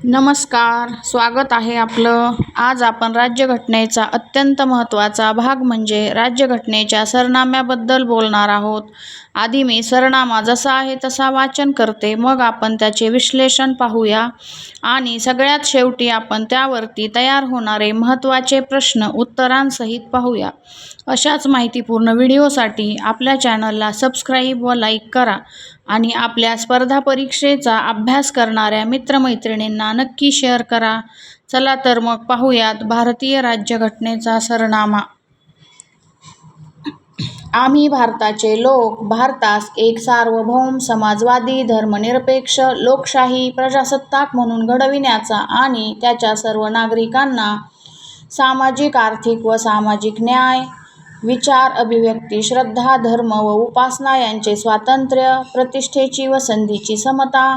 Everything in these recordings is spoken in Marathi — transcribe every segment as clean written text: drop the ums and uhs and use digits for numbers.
नमस्कार, स्वागत आहे आपलं. आज आपण राज्यघटनेचा अत्यंत महत्त्वाचा भाग म्हणजे राज्यघटनेच्या सरनाम्याबद्दल बोलणार आहोत. आधी मी सरनामा जसा आहे तसा वाचन करते, मग आपण त्याचे विश्लेषण पाहूया आणि सगळ्यात शेवटी आपण त्यावरती तयार होणारे महत्त्वाचे प्रश्न उत्तरांसहित पाहूया. अशाच माहितीपूर्ण व्हिडिओसाठी आपल्या चॅनलला सबस्क्राईब व लाईक करा आणि आपल्या स्पर्धा परीक्षेचा अभ्यास करणाऱ्या मित्रमैत्रिणींना नक्की शेअर करा. चला तर मग पाहूयात भारतीय राज्यघटनेचा सरनामा. आम्ही भारताचे लोक भारतास एक सार्वभौम, समाजवादी, धर्मनिरपेक्ष, लोकशाही प्रजासत्ताक म्हणून घडविण्याचा आणि त्याच्या सर्व नागरिकांना सामाजिक, आर्थिक व सामाजिक न्याय, विचार, अभिव्यक्ती, श्रद्धा, धर्म व उपासना यांचे स्वातंत्र्य, प्रतिष्ठेची व संधीची समता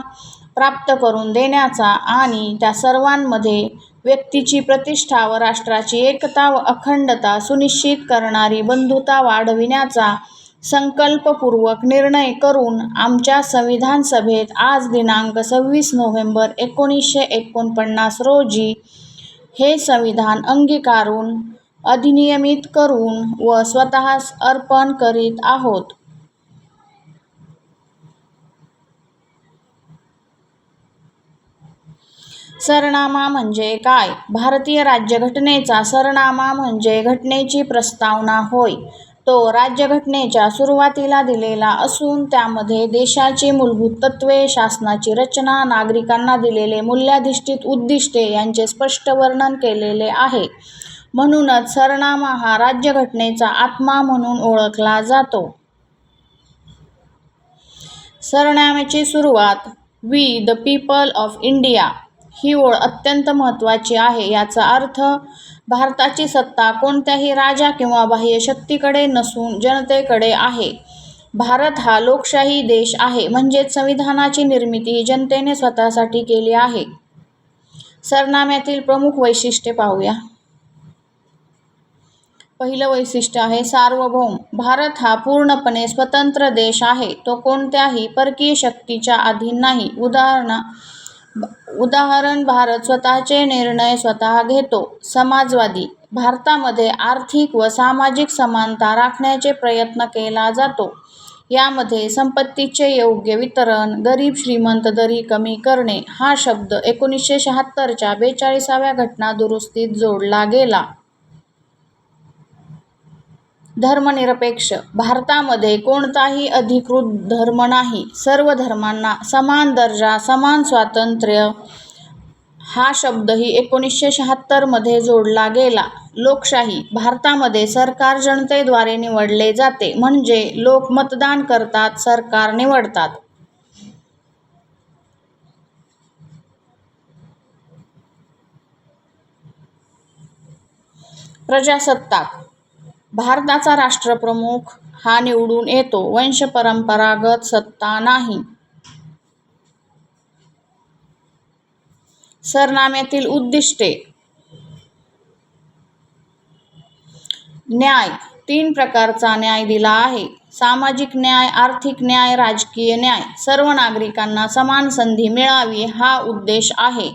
प्राप्त करून देण्याचा आणि त्या सर्वांमध्ये व्यक्तीची प्रतिष्ठा व राष्ट्राची एकता व अखंडता सुनिश्चित करणारी बंधुता वाढविण्याचा संकल्पपूर्वक निर्णय करून आमच्या संविधान सभेत आज दिनांक 26 नोव्हेंबर 1949 रोजी हे संविधान अंगीकारून अधिनियमित करून व स्वतःस अर्पण करीत आहोत. सरनामा म्हणजे काय? भारतीय राज्यघटनेचा सरनामा म्हणजे घटनेची प्रस्तावना होय. तो राज्यघटनेच्या सुरुवातीला दिलेला असून त्यामध्ये देशाची मूलभूत तत्त्वे, शासनाची रचना, नागरिकांना दिलेले मूल्याधिष्ठित उद्दिष्टे यांचे स्पष्ट वर्णन केलेले आहे. म्हणूनच सरनामा हा राज्यघटनेचा आत्मा म्हणून ओळखला जातो. सरनाम्याची सुरुवात we the people of India ही ओळ अत्यंत महत्त्वाची आहे. याचा अर्थ भारताची सत्ता कोणत्याही राजा किंवा बाह्य शक्तीकडे नसून जनतेकडे आहे. भारत हा लोकशाही देश आहे, म्हणजेच संविधानाची निर्मिती ही जनतेने स्वतःसाठी केली आहे. सरनाम्यातील प्रमुख वैशिष्ट्ये पाहूया. पहिलं वैशिष्ट्य आहे सार्वभौम. भारत हा पूर्णपणे स्वतंत्र देश आहे. तो कोणत्याही परकीय शक्तीच्या अधीन नाही. उदाहरण भारत स्वतःचे निर्णय स्वतः घेतो. समाजवादी. भारतामध्ये आर्थिक व सामाजिक समानता राखण्याचे प्रयत्न केला जातो. यामध्ये संपत्तीचे योग्य वितरण, गरीब श्रीमंत दरी कमी करणे हा शब्द 1976च्या 42व्या घटना दुरुस्तीत जोडला गेला. धर्मनिरपेक्ष. भारतामध्ये कोणताही अधिकृत धर्म नाही. सर्व धर्मांना समान दर्जा, समान स्वातंत्र्य हा शब्दही 1976 मध्ये जोडला गेला. लोकशाही. भारतामध्ये सरकार जनतेद्वारे निवडले जाते, म्हणजे लोक मतदान करतात, सरकार निवडतात. प्रजासत्ताक. भारताचा राष्ट्रप्रमुख हा निवडून येतो. वंशपरंपरागत सत्ता नाही. सरनाम्यातील उद्दिष्टे. न्याय. 3 प्रकारचा न्याय दिला आहे. सामाजिक न्याय, आर्थिक न्याय, राजकीय न्याय. सर्व नागरिकांना समान संधी मिळावी हा उद्देश आहे.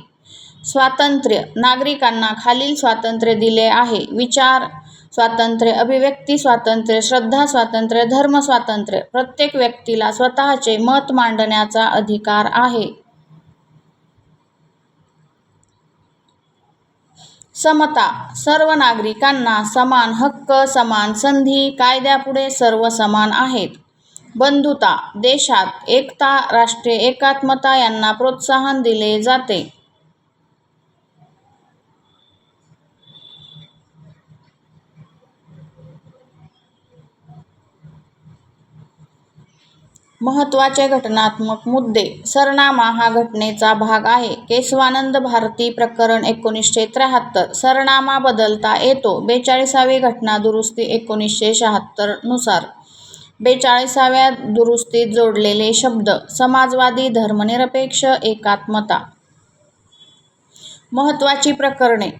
स्वातंत्र्य. नागरिकांना खालील स्वातंत्र्य दिले आहे. विचार स्वातंत्र्य, अभिव्यक्ती स्वातंत्र्य, श्रद्धा स्वातंत्र्य, धर्म स्वातंत्र्य. प्रत्येक व्यक्तीला स्वतःचे मत मांडण्याचा अधिकार आहे. समता. सर्व नागरिकांना समान हक्क, समान संधी, कायद्यापुढे सर्व समान आहेत. बंधुता. देशात एकता, राष्ट्रीय एकात्मता यांना प्रोत्साहन दिले जाते. महत्त्वाचे घटनात्मक मुद्दे. सरनामा हा घटनेचा भाग आहे. केशवानंद भारती प्रकरण 1973. सरनामा बदलता येतो. 42वी घटना दुरुस्ती 1976 नुसार. 42व्या दुरुस्तीत जोडलेले शब्द. समाजवादी, धर्मनिरपेक्ष, एकात्मता. महत्त्वाची प्रकरणे.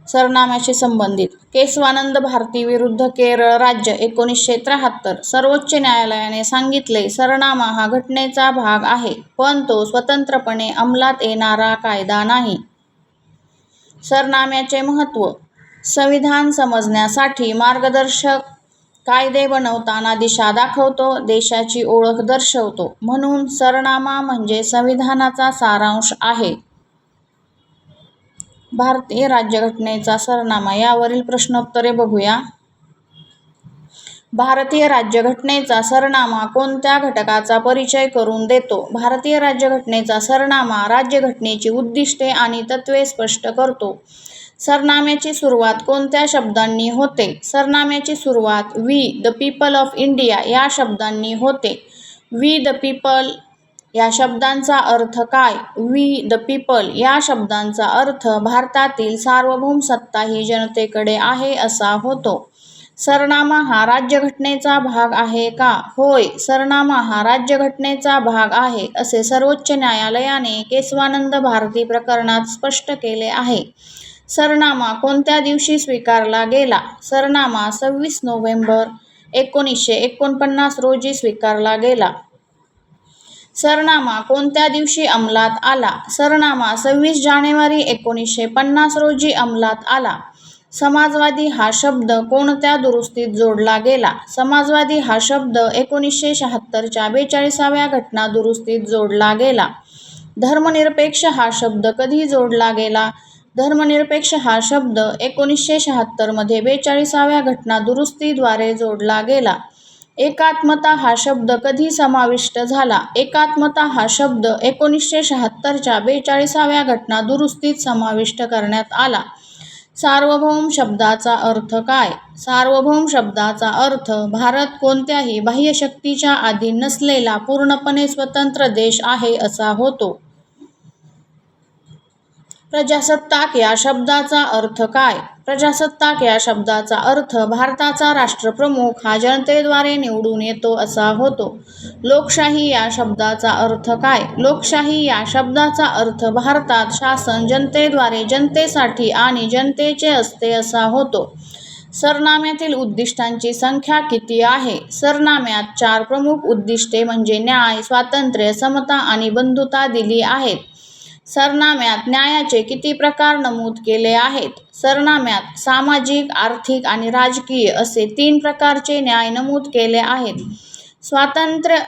सरनाम्याशी संबंधित केशवानंद भारती विरुद्ध केरळ राज्य 1973. सर्वोच्च न्यायालयाने सांगितले, सरनामा हा घटनेचा भाग आहे, पण तो स्वतंत्रपणे अंमलात येणारा कायदा नाही. सरनाम्याचे महत्त्व. संविधान समजण्यासाठी मार्गदर्शक. कायदे बनवताना दिशा दाखवतो, देशाची ओळख दर्शवतो. म्हणून सरनामा म्हणजे संविधानाचा सारांश आहे. भारतीय राज्यघटनेचा सरनामा. यावरील प्रश्नोत्तरे बघूया. भारतीय राज्यघटनेचा सरनामा कोणत्या घटकाचा परिचय करून देतो? भारतीय राज्यघटनेचा सरनामा राज्यघटनेची उद्दिष्टे आणि तत्त्वे स्पष्ट करतो. सरनाम्याची सुरुवात कोणत्या शब्दांनी होते? सरनाम्याची सुरुवात we the people of India या शब्दांनी होते. वी द पीपल या शब्दांचा अर्थ काय? वी द पीपल या शब्दांचा अर्थ भारतातील सार्वभौम सत्ता ही जनतेकडे आहे असा होतो. सरनामा हा राज्यघटनेचा भाग आहे का? होय, सरनामा हा राज्यघटनेचा भाग आहे असे सर्वोच्च न्यायालयाने केशवानंद भारती प्रकरणात स्पष्ट केले आहे. सरनामा कोणत्या दिवशी स्वीकारला गेला? सरनामा 26 नोव्हेंबर 1949 रोजी स्वीकारला गेला. सरनामा कोणत्या दिवशी अंमलात आला? सरनामा 26 जानेवारी 1950 रोजी अंमलात आला. समाजवादी हा शब्द कोणत्या दुरुस्तीत जोडला गेला? समाजवादी हा शब्द 1976च्या 42व्या घटना दुरुस्तीत जोडला गेला. धर्मनिरपेक्ष हा शब्द कधी जोडला गेला? धर्मनिरपेक्ष हा शब्द 1976 मध्ये 42व्या घटना दुरुस्तीद्वारे जोडला गेला. एकात्मता हा शब्द कधी समाविष्ट झाला? एकात्मता हा शब्द 1976च्या 42व्या घटना दुरुस्तीत समाविष्ट करण्यात आला. सार्वभौम शब्दाचा अर्थ काय? सार्वभौम शब्दाचा अर्थ भारत कोणत्याही बाह्य शक्तीच्या अधीन नसलेला पूर्णपणे स्वतंत्र देश आहे असा होतो. प्रजासत्ताक या शब्दाचा अर्थ काय? प्रजासत्ताक या शब्दाचा अर्थ भारताचा राष्ट्रप्रमुख हा जनतेद्वारे निवडून येतो असा होतो. लोकशाही या शब्दाचा अर्थ काय? लोकशाही या शब्दाचा अर्थ भारतात शासन जनतेद्वारे जनतेसाठी आणि जनतेचे असते असा होतो. सरनाम्यातील उद्दिष्टांची संख्या किती आहे? सरनाम्यात 4 प्रमुख उद्दिष्टे म्हणजे न्याय, स्वातंत्र्य, समता आणि बंधुता दिली आहेत. सरनाम्यात न्यायाचे किती प्रकार नमूद केले आहेत? सरनाम्यात सामाजिक, आर्थिक आणि राजकीय असे 3 प्रकारचे न्याय नमूद केले आहेत. स्वातंत्र्य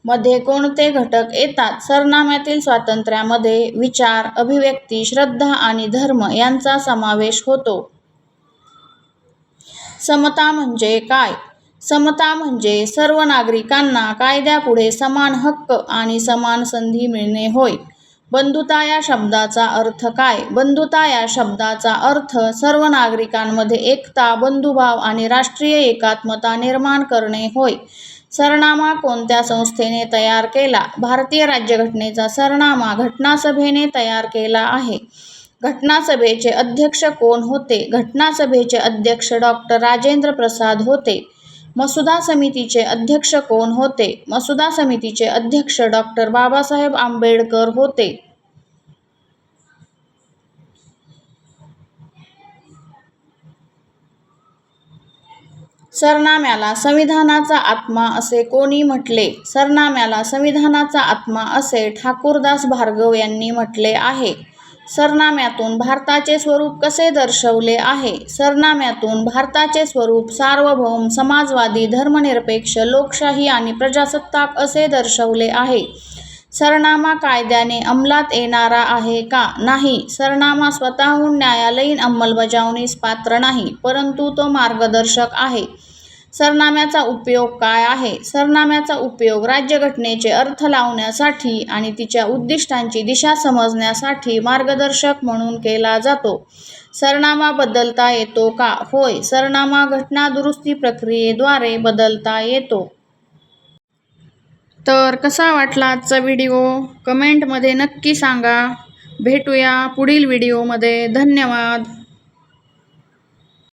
मध्ये कोणते घटक येतात? सरनाम्यातील स्वातंत्र्यामध्ये विचार, अभिव्यक्ती, श्रद्धा आणि धर्म यांचा समावेश होतो. समता म्हणजे काय? समता म्हणजे सर्व नागरिकांना कायद्यापुढे समान हक्क आणि समान संधी मिळणे होय. बंधुता या शब्दाचा अर्थ काय? बंधुता या शब्दाचा अर्थ सर्व नागरिकांमध्ये एकता, बंधुभाव आणि राष्ट्रीय एकात्मता निर्माण करणे होय. सरनामा कोणत्या संस्थेने तयार केला? भारतीय राज्यघटनेचा सरनामा घटनासभेने तयार केला आहे. घटनासभेचे अध्यक्ष कोण होते? घटनासभेचे अध्यक्ष डॉ. राजेंद्र प्रसाद होते. मसुदा समितीचे अध्यक्ष कोण होते? मसुदा समितीचे अध्यक्ष डॉ. बाबासाहेब आंबेडकर होते. सरनाम्याला संविधानाचा आत्मा असे कोणी म्हटले? सरनाम्याला संविधानाचा आत्मा असे ठाकूरदास भार्गव यांनी म्हटले आहे. सरनाम्यातून भारताचे स्वरूप कसे दर्शवले आहे? सरनाम्यातून भारताचे स्वरूप सार्वभौम, समाजवादी, धर्मनिरपेक्ष, लोकशाही आणि प्रजासत्ताक असे दर्शवले आहे. सरनामा कायद्याने अंमलात येणारा आहे का? नाही. सरनामा स्वतःहून न्यायालयीन अंमलबजावणीस पात्र नाही, परंतु तो मार्गदर्शक आहे. सरनाम्याचा उपयोग काय आहे? सरनाम्याचा उपयोग राज्यघटनेचे अर्थ लावण्यासाठी आणि तिच्या उद्दिष्टांची दिशा समजण्यासाठी मार्गदर्शक म्हणून केला जातो. सरनामा बदलता येतो का? होय, सरनामा घटना दुरुस्ती प्रक्रियेद्वारे बदलता येतो. तर कसा वाटला आजचा व्हिडिओ? कमेंटमध्ये नक्की सांगा. भेटूया पुढील व्हिडिओमध्ये. धन्यवाद.